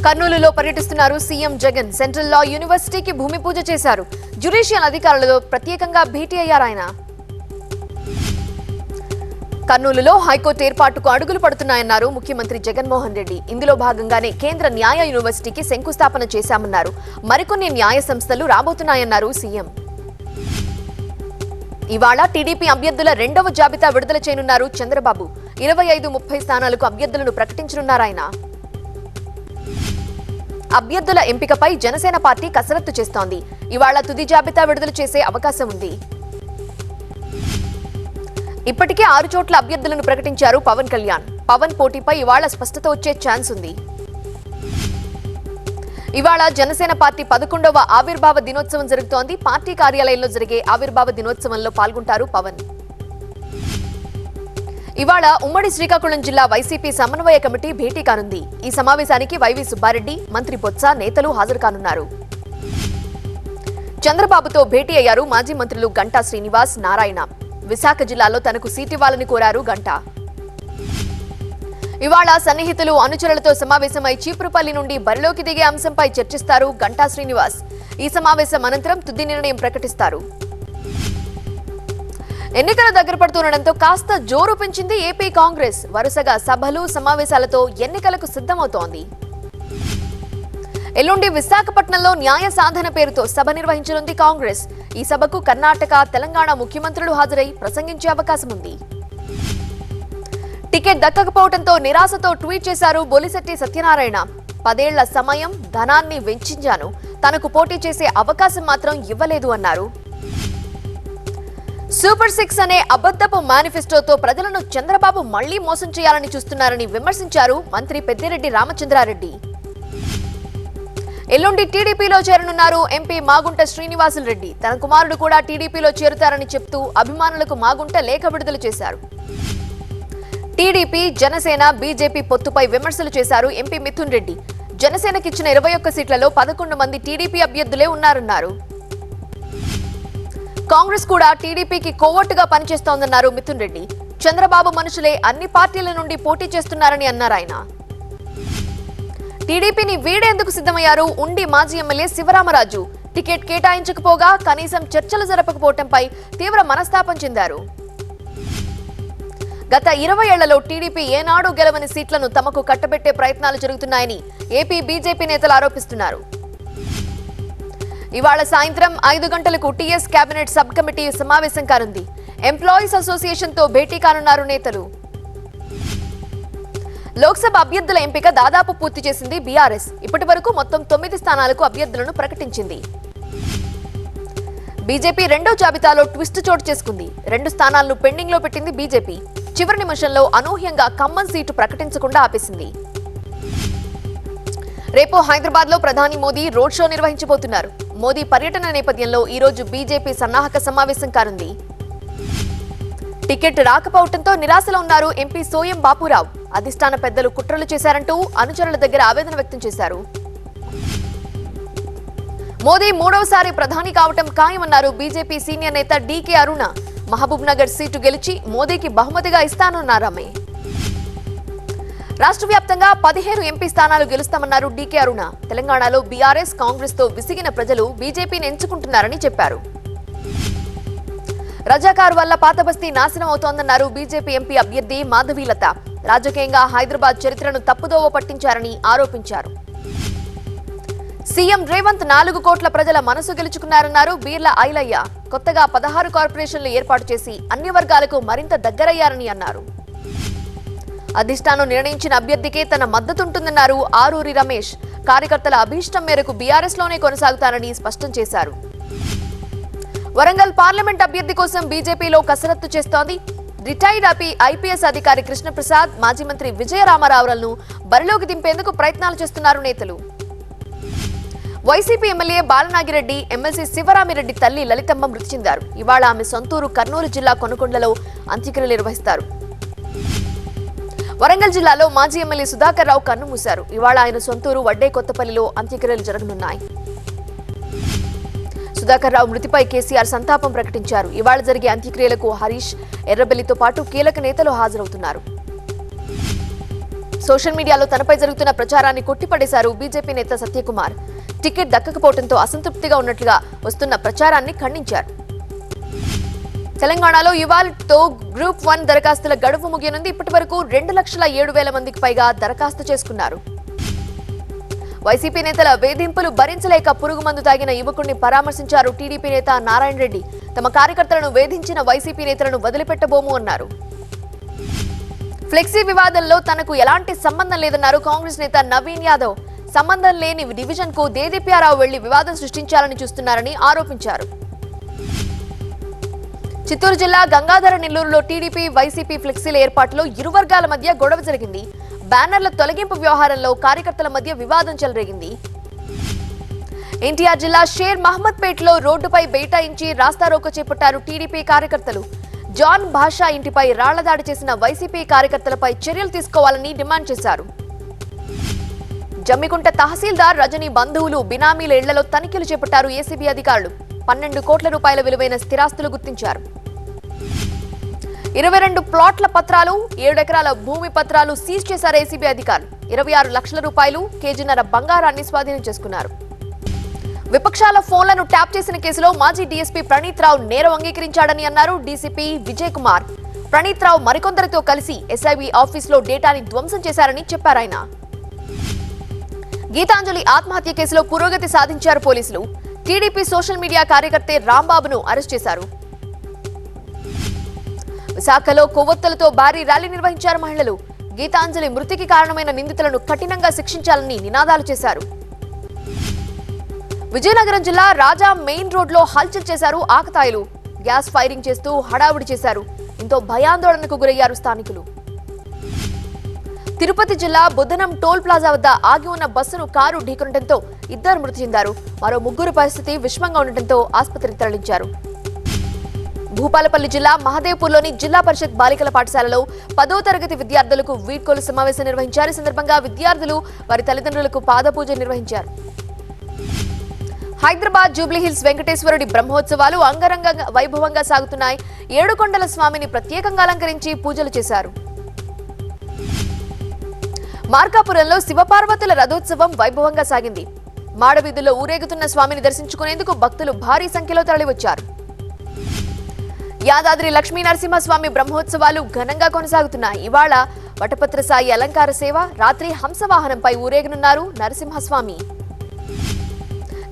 కర్నూలులో పర్యటిస్తున్నారు CM Jagan. Central లా యూనివర్సిటీకి భూమి పూజ చేశారు. జ్యుడిషియల్ అధికారులతో ప్రత్యేకంగా భేటీ అయ్యారు ఆయన. కర్నూలులో హైకోర్టు ఏర్పాటుకు అడుగులు పడుతున్నాయన్నారు ముఖ్యమంత్రి జగన్మోహన్ రెడ్డి. ఇందులో భాగంగానే కేంద్ర న్యాయ యూనివర్సిటీకి శంకుస్థాపన చేశామన్నారు. మరికొన్ని న్యాయ సంస్థలు రాబోతున్నాయన్నారు సీఎం. ఇవాళ టీడీపీ అభ్యర్థుల రెండవ జాబితా విడుదల చేయనున్నారు చంద్రబాబు. 25-30 స్థానాలకు అభ్యర్థులను ప్రకటించనున్నారాయన. అభ్యర్థుల ఎంపికపై జనసేన పార్టీ కసరత్తు చేస్తోంది. ఇవాళ తుది జాబితా విడుదల చేసే అవకాశం ఉంది. ఇప్పటికే 6 చోట్ల అభ్యర్థులను ప్రకటించారు పవన్ కళ్యాణ్. పవన్ పోటీపై ఇవాళ స్పష్టత వచ్చే ఛాన్స్ ఉంది. ఇవాళ జనసేన పార్టీ 11వ ఆవిర్భావ దినోత్సవం జరుగుతోంది. పార్టీ కార్యాలయంలో జరిగే ఆవిర్భావ దినోత్సవంలో పాల్గొంటారు పవన్. ఇవాళ ఉమ్మడి శ్రీకాకుళం జిల్లా వైసీపీ సమన్వయ కమిటీ భేటీ కానుంది. ఈ సమావేశానికి వైవి సుబ్బారెడ్డి, మంత్రి బొత్స నేతలు హాజరు కానున్నారు. చంద్రబాబుతో భేటీ అయ్యారు మాజీ మంత్రులు గంటా శ్రీనివాస్, నారాయణ. విశాఖ జిల్లాలో తనకు సీటివ్వాలని కోరారు గంటా. ఇవాళ సన్నిహితులు, అనుచరులతో సమావేశమై చీపురుపల్లి నుండి బరిలోకి దిగే అంశంపై చర్చిస్తారు గంటా శ్రీనివాస్. ఈ సమావేశం అనంతరం తుది నిర్ణయం ప్రకటిస్తారు. ఎన్నికల దగ్గర పడుతుండటంతో కాస్త జోరు పెంచింది ఏపీ కాంగ్రెస్. వరుసగా సభలు, సమావేశాలతో ఎన్నికలకు సిద్ధమవుతోంది. ఎల్లుండి విశాఖపట్నంలో న్యాయ సాధన పేరుతో సభ నిర్వహించనుంది కాంగ్రెస్. ఈ సభకు కర్ణాటక, తెలంగాణ ముఖ్యమంత్రులు హాజరై ప్రసంగించే అవకాశం ఉంది. టికెట్ దక్కకపోవడంతో నిరాశతో ట్వీట్ చేశారు బొలిశెట్టి సత్యనారాయణ. 10 ఏళ్ల సమయం, ధనాన్ని వెచ్చించాను, తనకు పోటీ చేసే అవకాశం మాత్రం ఇవ్వలేదు అన్నారు. సూపర్ 6 అనే అబద్ధపు మేనిఫెస్టోతో ప్రజలను చంద్రబాబు మళ్లీ మోసం చేయాలని చూస్తున్నారని విమర్శించారు మంత్రి పెద్దిరెడ్డి రామచంద్రారెడ్డి. ఎల్లుండి టీడీపీలో చేరనున్నారు ఎంపీ మాగుంట శ్రీనివాసులరెడ్డి. తన కుమారుడు కూడా టీడీపీలో చేరుతారని చెప్తూ అభిమానులకు మాగుంట లేఖ విడుదల చేశారు. టీడీపీ, జనసేన, బీజేపీ పొత్తుపై విమర్శలు చేశారు ఎంపీ మిథున్ రెడ్డి. జనసేనకిచ్చిన 21 సీట్లలో 11 మంది టీడీపీ అభ్యర్థులే ఉన్నారన్నారు. కాంగ్రెస్ కూడా టీడీపీకి కోవట్టుగా పనిచేస్తోందన్నారు మిథున్ రెడ్డి. చంద్రబాబు మనుషులే అన్ని పార్టీల నుండి పోటీ చేస్తున్నారని అన్నారు ఆయన. టీడీపీని వీడేందుకు సిద్ధమయ్యారు ఉండి మాజీ ఎమ్మెల్యే శివరామరాజు. టికెట్ కేటాయించకపోగా కనీసం చర్చలు జరపకపోవడంపై తీవ్ర మనస్తాపం చెందారు. గత 20 ఏళ్లలో టీడీపీ ఏనాడు గెలవని సీట్లను తమకు కట్టబెట్టే ప్రయత్నాలు జరుగుతున్నాయని ఏపీ బీజేపీ నేతలు ఆరోపిస్తున్నారు. ఇవాళ సాయంత్రం 5 గంటలకు టీఎస్ కేబినెట్ సబ్ కమిటీ సమావేశం కానుంది. ఎంప్లాయీస్ అసోసియేషన్ తో భేటీ కానున్నారు నేతలు. లోక్సభ అభ్యర్థుల ఎంపిక దాదాపు పూర్తి చేసింది బీఆర్ఎస్. ఇప్పటి వరకు మొత్తం 9 స్థానాలకు అభ్యర్థులను ప్రకటించింది. బీజేపీ రెండో జాబితాలో ట్విస్ట్ చోటు చేసుకుంది. 2 స్థానాలను పెండింగ్ లో పెట్టింది బీజేపీ. చివరి నిమిషంలో అనూహ్యంగా ఖమ్మం సీటు ప్రకటించకుండా ఆపేసింది. రేపు హైదరాబాద్ లో ప్రధాని మోదీ రోడ్ షో నిర్వహించబోతున్నారు. మోదీ పర్యటన నేపథ్యంలో ఈ రోజు బీజేపీ సన్నాహక సమావేశం కానుంది. టికెట్ రాకపోవడంతో నిరాశలో ఉన్నారు ఎంపీ సోయం బాపురావు. అధిష్టాన పెద్దలు కుట్రలు చేశారంటూ అనుచరుల దగ్గర ఆవేదన వ్యక్తం చేశారు. మోదీ 3వసారి ప్రధాని కావటం ఖాయమన్నారు బీజేపీ సీనియర్ నేత డీకే అరుణ. మహబూబ్ నగర్ సీటు గెలిచి మోదీకి బహుమతిగా ఇస్తానన్నారామె. రాష్ట్ర వ్యాప్తంగా 15 ఎంపీ స్థానాలు గెలుస్తామన్నారు డీకే అరుణ. తెలంగాణలో బీఆర్ఎస్, కాంగ్రెస్ తో విసిగిన ప్రజలు బీజేపీని ఎంచుకుంటున్నారని చెప్పారు. రజాకారు వల్ల పాతబస్తీ నాశనం అవుతోందన్నారు బీజేపీ ఎంపీ అభ్యర్థి మాధవీలత. రాజకీయంగా హైదరాబాద్ చరిత్రను తప్పుదోవ పట్టించారని ఆరోపించారు. సీఎం రేవంత్ 4 కోట్ల ప్రజల మనసు గెలుచుకున్నారన్నారు బీర్ల ఐలయ్య. కొత్తగా 16 కార్పొరేషన్లు ఏర్పాటు చేసి అన్ని వర్గాలకు మరింత దగ్గరయ్యారని అన్నారు. అధిష్టానం నిర్ణయించిన అభ్యర్థికే తన మద్దతుంటుందన్నారు ఆరూరి రమేష్. కార్యకర్తల అభీష్టం మేరకు బీఆర్ఎస్ లోనే కొనసాగుతారని స్పష్టం చేశారు. వరంగల్ పార్లమెంట్ అభ్యర్థి కోసం బీజేపీలో కసరత్తు చేస్తోంది. రిటైర్డ్ ఐపీఎస్ అధికారి కృష్ణప్రసాద్, మాజీ మంత్రి విజయరామారావులను బరిలోకి దింపేందుకు ప్రయత్నాలు చేస్తున్నారు నేతలు. YCP MLA Balanagi Reddy, MLC Sivaramireddy తల్లి లలితమ్మ మృతి చెందారు. ఇవాళ ఆమె సొంతూరు కర్నూలు జిల్లా కొనకొండలో అంత్యక్రియలు నిర్వహిస్తారు. వరంగల్ జిల్లాలో మాజీ ఎమ్మెల్యే సుధాకర్ రావు కన్నుమూశారు. ఇవాళ ఆయన సొంతూరు వడ్డే కొత్తపల్లిలో అంత్యక్రియలు జరగనున్నాయి. సుధాకర్ రావు మృతిపై కేసీఆర్ సంతాపం ప్రకటించారు. ఇవాళ జరిగే అంత్యక్రియలకు హరీష్, ఎర్రబెల్లితో పాటు కీలక నేతలు హాజరవుతున్నారు. సోషల్ మీడియాలో తనపై జరుగుతున్న ప్రచారాన్ని కొట్టిపడేశారు బీజేపీ నేత సత్యకుమార్. టికెట్ దక్కకపోవడంతో అసంతృప్తిగా ఉన్నట్లుగా వస్తున్న ప్రచారాన్ని ఖండించారు. తెలంగాణలో ఇవాళతో గ్రూప్ 1 దరఖాస్తుల గడువు ముగియనుంది. ఇప్పటి వరకు 2,07,000 మందికి పైగా దరఖాస్తు చేసుకున్నారు. వైసీపీ నేతల వేధింపులు భరించలేక పురుగు మందు తాగిన యువకుడిని పరామర్శించారు టీడీపీ నేత నారాయణ రెడ్డి. తమ కార్యకర్తలను వేధించిన వైసీపీ నేతలను వదిలిపెట్టబోము అన్నారు. ఫ్లెక్సీ వివాదంలో తనకు ఎలాంటి సంబంధం లేదన్నారు కాంగ్రెస్ నేత నవీన్ యాదవ్. సంబంధం లేని డివిజన్ కు దేదీప్యారావు వెళ్లి వివాదం సృష్టించాలని చూస్తున్నారని ఆరోపించారు. చిత్తూరు జిల్లా గంగాధర నెల్లూరులో టీడీపీ వైసీపీ ఫ్లెక్సీల ఏర్పాటులో ఇరు వర్గాల మధ్య గొడవ జరిగింది. బ్యానర్ల తొలగింపు వ్యవహారంలో కార్యకర్తల మధ్య వివాదం చెలరేగింది. ఎన్టీఆర్ జిల్లా షేర్ మహమ్మద్ పేటలో రోడ్డుపై బైఠాయించి రాస్తారోకో చేపట్టారు టీడీపీ కార్యకర్తలు. జాన్ భాషా ఇంటిపై రాళ్ల దాడి చేసిన వైసీపీ కార్యకర్తలపై చర్యలు తీసుకోవాలని డిమాండ్ చేశారు. జమ్మికుంట తహసీల్దార్ రజనీ బంధువులు బినామీల ఇళ్లలో తనిఖీలు చేపట్టారు ఏసీబీ అధికారులు. 12 కోట్ల రూపాయల విలువైన స్థిరాస్తులు గుర్తించారు. 22 ప్లాట్ల పత్రాలు, 7 ఎకరాల భూమి పత్రాలు సీజ్ చేశారు ఏసీబీ అధికారులు. 26 లక్షల రూపాయలు, కేజీన్నర బంగారాన్ని స్వాధీనం చేసుకున్నారు. విపక్షాల ఫోన్లను ట్యాప్ చేసిన కేసులో మాజీ డీఎస్పీ ప్రణీత్ రావు నేరం అంగీకరించాడని అన్నారు డీసీపీ విజయ్ కుమార్. ప్రణీత్ రావు మరికొందరితో కలిసి ఎస్ఐబీ ఆఫీసులో డేటాని ధ్వంసం చేశారని చెప్పారాయన. గీతాంజలి ఆత్మహత్య కేసులో పురోగతి సాధించారు పోలీసులు. టీడీపీ సోషల్ మీడియా కార్యకర్త రాంబాబును అరెస్ట్ చేశారు. విశాఖలో కొవ్వొత్తులతో భారీ ర్యాలీ నిర్వహించారు మహిళలు. గీతాంజలి మృతికి కారణమైన నిందితులను కఠినంగా శిక్షించాలని నినాదాలు చేశారు. విజయనగరం జిల్లా రాజా మెయిన్ రోడ్లో హల్చల్ చేశారు ఆకతాయిలు. గ్యాస్ ఫైరింగ్ చేస్తూ హడావుడి చేశారు. దీంతో భయాందోళనకు గురయ్యారు స్థానికులు. తిరుపతి జిల్లా బుద్ధనం టోల్ ప్లాజా వద్ద ఆగి ఉన్న బస్సును కారు ఢీకొనడంతో 2 మృతి చెందారు. మరో 3 పరిస్థితి విషమంగా ఉండటంతో ఆసుపత్రికి తరలించారు. భూపాలపల్లి జిల్లా మహదేవ్పూర్లోని జిల్లా పరిషత్ బాలికల పాఠశాలలో 10వ తరగతి విద్యార్థులకు వీడ్కోలు సమావేశం నిర్వహించారు. ఈ సందర్భంగా విద్యార్థులు వారి తల్లిదండ్రులకు పాదపూజ నిర్వహించారు. హైదరాబాద్ జూబ్లీహిల్స్ వెంకటేశ్వరుడి బ్రహ్మోత్సవాలు అంగరంగ వైభవంగా సాగుతున్నాయి. 7 కొండల స్వామిని ప్రత్యేకంగా అలంకరించి పూజలు చేశారు. మార్కాపురంలో శివపార్వతుల రథోత్సవం వైభవంగా సాగింది. మాడవీధుల్లో ఊరేగుతున్న స్వామిని దర్శించుకునేందుకు భక్తులు భారీ సంఖ్యలో తరలివచ్చారు. యాదాద్రి లక్ష్మీ నరసింహస్వామి బ్రహ్మోత్సవాలు ఘనంగా కొనసాగుతున్నాయి. ఇవాళ వటపత్ర సాయి అలంకార సేవ, రాత్రి హంసవాహనంపై ఊరేగనున్నారు నరసింహస్వామి.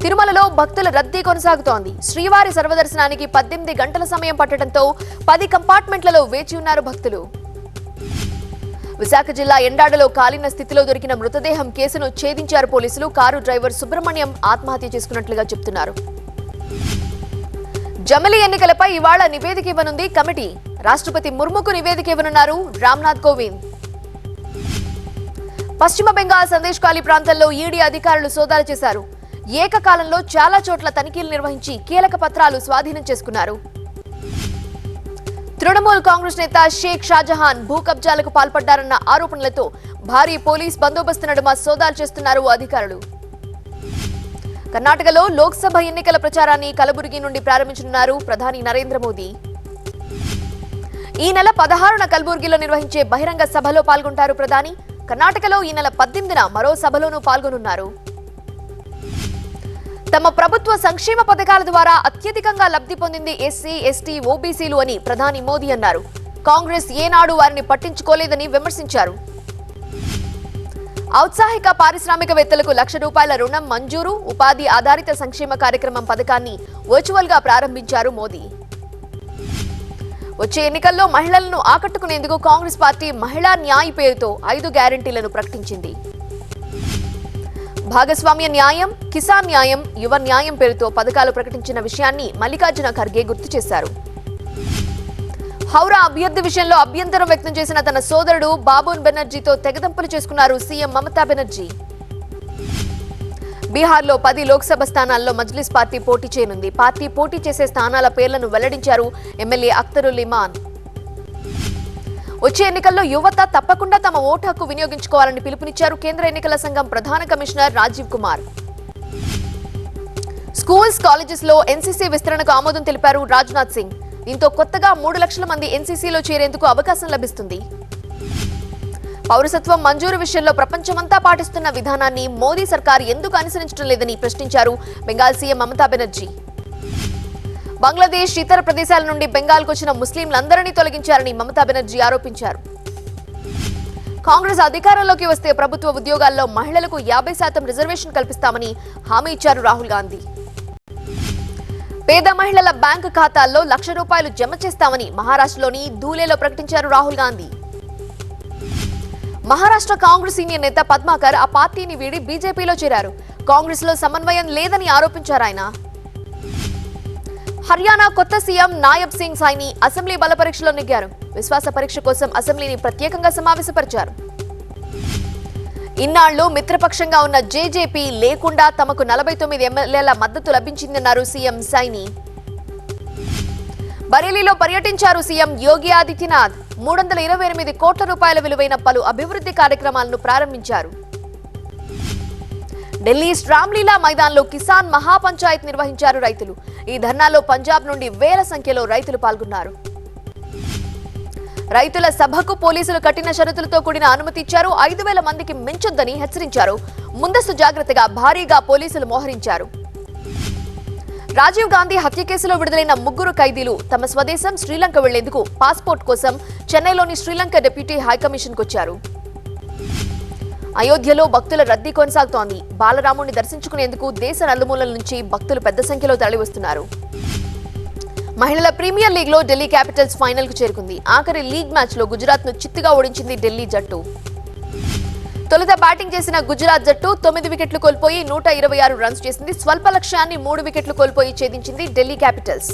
తిరుమలలో భక్తుల రద్దీ కొనసాగుతోంది. శ్రీవారి సర్వదర్శనానికి 18 గంటల సమయం పట్టడంతో 10 కంపార్ట్మెంట్లలో వేచి ఉన్నారు భక్తులు. విశాఖ జిల్లా ఎండాడలో కాలిన స్థితిలో దొరికిన మృతదేహం కేసును ఛేదించారు పోలీసులు. కారు డ్రైవర్ సుబ్రహ్మణ్యం ఆత్మహత్య చేసుకున్నట్లుగా చెబుతున్నారు. జమిలీ ఎన్నికలపై ఇవాళ నివేదిక ఇవ్వనుంది కమిటీ. రాష్ట్రపతి ముర్ముకు నివేదిక ఇవ్వనున్నారు రామ్నాథ్ కోవింద్. పశ్చిమ బెంగాల్ సందేశ్ ఖాళీ ప్రాంతంలో ఈడీ అధికారులు సోదాలు చేశారు. ఏకకాలంలో చాలా చోట్ల తనిఖీలు నిర్వహించి కీలక పత్రాలు స్వాధీనం చేసుకున్నారు. తృణమూల్ కాంగ్రెస్ నేత షేక్ షాజహాన్ భూ కబ్జాలకు పాల్పడ్డారన్న ఆరోపణలతో భారీ పోలీస్ బందోబస్తు నడుమ సోదాలు చేస్తున్నారు అధికారులు. కర్ణాటకలో లోక్సభ ఎన్నికల ప్రచారాన్ని కలబుర్గి నుండి ప్రారంభించనున్నారు ప్రధాని నరేంద్ర మోదీ. ఈ నెల 16న కలబుర్గిలో నిర్వహించే బహిరంగ సభలో పాల్గొంటారు ప్రధాని. కర్ణాటకలో ఈ నెల 18న మరో సభలోనూ పాల్గొనున్నారు. తమ ప్రభుత్వ సంక్షేమ పథకాల ద్వారా అత్యధికంగా లబ్ధి పొందింది ఎస్సీ, ఎస్టీ, ఓబీసీలు అని ప్రధాని మోదీ అన్నారు. కాంగ్రెస్ ఏనాడు వారిని పట్టించుకోలేదని విమర్శించారు. ఔత్సాహిక పారిశ్రామికవేత్తలకు ₹1,00,000 రుణం మంజూరు, ఉపాధి ఆధారిత సంక్షేమ కార్యక్రమం పథకాన్ని వర్చువల్ గా ప్రారంభించారు మోదీ. వచ్చే ఎన్నికల్లో మహిళలను ఆకట్టుకునేందుకు కాంగ్రెస్ పార్టీ మహిళా న్యాయ్ పేరుతో 5 గ్యారెంటీలను ప్రకటించింది. భాగస్వామ్య న్యాయం, కిసాన్ న్యాయం, యువ న్యాయం పేరుతో పథకాలు ప్రకటించిన విషయాన్ని మల్లికార్జున ఖర్గే గుర్తు చేశారు. హౌరా అభ్యర్థి విషయంలో అభ్యంతరం వ్యక్తం చేసిన తన సోదరుడు బాబున్ బెనర్జీతో తెగదంపులు చేసుకున్నారు సీఎం మమతా బెనర్జీ. బీహార్లో 10 లోక్సభ స్థానాల్లో మజ్లిస్ పార్టీ పోటీ చేయనుంది. పార్టీ పోటీ చేసే స్థానాల పేర్లను వెల్లడించారు ఎమ్మెల్యే అఖ్తరుల్ ఇమాన్. వచ్చే ఎన్నికల్లో యువత తప్పకుండా తమ ఓటు హక్కు వినియోగించుకోవాలని పిలుపునిచ్చారు కేంద్ర ఎన్నికల సంఘం ప్రధాన commissioner Rajiv Kumar. Schools, colleges లో ఎన్సీసీ విస్తరణకు ఆమోదం తెలిపారు రాజ్నాథ్ సింగ్. దీంతో కొత్తగా 3 లక్షల మంది ఎన్సీసీలో చేరేందుకు అవకాశం లభిస్తుంది. పౌరసత్వం మంజూరు విషయంలో ప్రపంచమంతా పాటిస్తున్న విధానాన్ని మోదీ సర్కార్ ఎందుకు అనుసరించడం లేదని ప్రశ్నించారు బెంగాల్ సీఎం మమతా బెనర్జీ. బంగ్లాదేశ్ ఇతర ప్రదేశాల నుండి బెంగాల్కు వచ్చిన ముస్లింలందరినీ తొలగించారని మమతా బెనర్జీ ఆరోపించారు. కాంగ్రెస్ అధికారంలోకి వస్తే ప్రభుత్వ ఉద్యోగాల్లో మహిళలకు 50% రిజర్వేషన్ కల్పిస్తామని హామీ ఇచ్చారు రాహుల్ గాంధీ. పేద మహిళల బ్యాంకు ఖాతాల్లో ₹1,00,000 జమ చేస్తామని మహారాష్ట్రలోని ధూలేలో ప్రకటించారు రాహుల్ గాంధీ. మహారాష్ట్ర కాంగ్రెస్ సీనియర్ నేత పద్మాకర్ ఆ పార్టీని వీడి బీజేపీలో చేరారు. కాంగ్రెస్ లో సమన్వయం లేదని ఆరోపించారు ఆయన. హర్యానా కొత్త సీఎం నాయబ్ సింగ్ సైని అసెంబ్లీ బల పరీక్షలో నెగ్గారు. విశ్వాస పరీక్ష కోసం అసెంబ్లీని ప్రత్యేకంగా సమావేశపరిచారు. ఇన్నాళ్లు మిత్రపక్షంగా ఉన్న జేజేపీ లేకుండా తమకు 49 ఎమ్మెల్యేల మద్దతు లభించిందన్నారు సీఎం సైని. బరేలీలో పర్యటించారు సీఎం యోగి ఆదిత్యనాథ్. ₹328 కోట్ల విలువైన పలు అభివృద్ధి కార్యక్రమాలను ప్రారంభించారు. ఢిల్లీ రామ్లీలా మైదాన్లో కిసాన్ మహాపంచాయత్ నిర్వహించారు రైతులు. ఈ ధర్నాలో పంజాబ్ నుండి వేల సంఖ్యలో రైతులు పాల్గొన్నారు. రైతుల సభకు పోలీసులు కఠిన షరతులతో కూడిన అనుమతి ఇచ్చారు. 5,000 మందికి మించొద్దని హెచ్చరించారు. ముందస్తు జాగ్రత్తగా భారీగా పోలీసులు మోహరించారు. రాజీవ్ గాంధీ హత్య కేసులో విడుదలైన 3 ఖైదీలు తమ స్వదేశం శ్రీలంక వెళ్లేందుకు పాస్పోర్ట్ కోసం చెన్నైలోని శ్రీలంక డిప్యూటీ హైకమిషన్కు వచ్చారు. అయోధ్యలో భక్తుల రద్దీ కొనసాగుతోంది. బాలరాముడిని దర్శించుకునేందుకు దేశ నలుమూలల నుంచి భక్తులు పెద్ద సంఖ్యలో తరలివస్తున్నారు. మహిళల ప్రీమియర్ లీగ్ లో ఢిల్లీ క్యాపిటల్స్ ఫైనల్ కు చేరుకుంది. ఆఖరి లీగ్ మ్యాచ్ లో గుజరాత్ ను చిత్తుగా ఓడించింది ఢిల్లీ జట్టు. తొలుత బ్యాటింగ్ చేసిన గుజరాత్ జట్టు 9 వికెట్లు కోల్పోయి 126 రన్స్ చేసింది. స్వల్ప లక్ష్యాన్ని 3 వికెట్లు కోల్పోయి ఛేదించింది ఢిల్లీ క్యాపిటల్స్.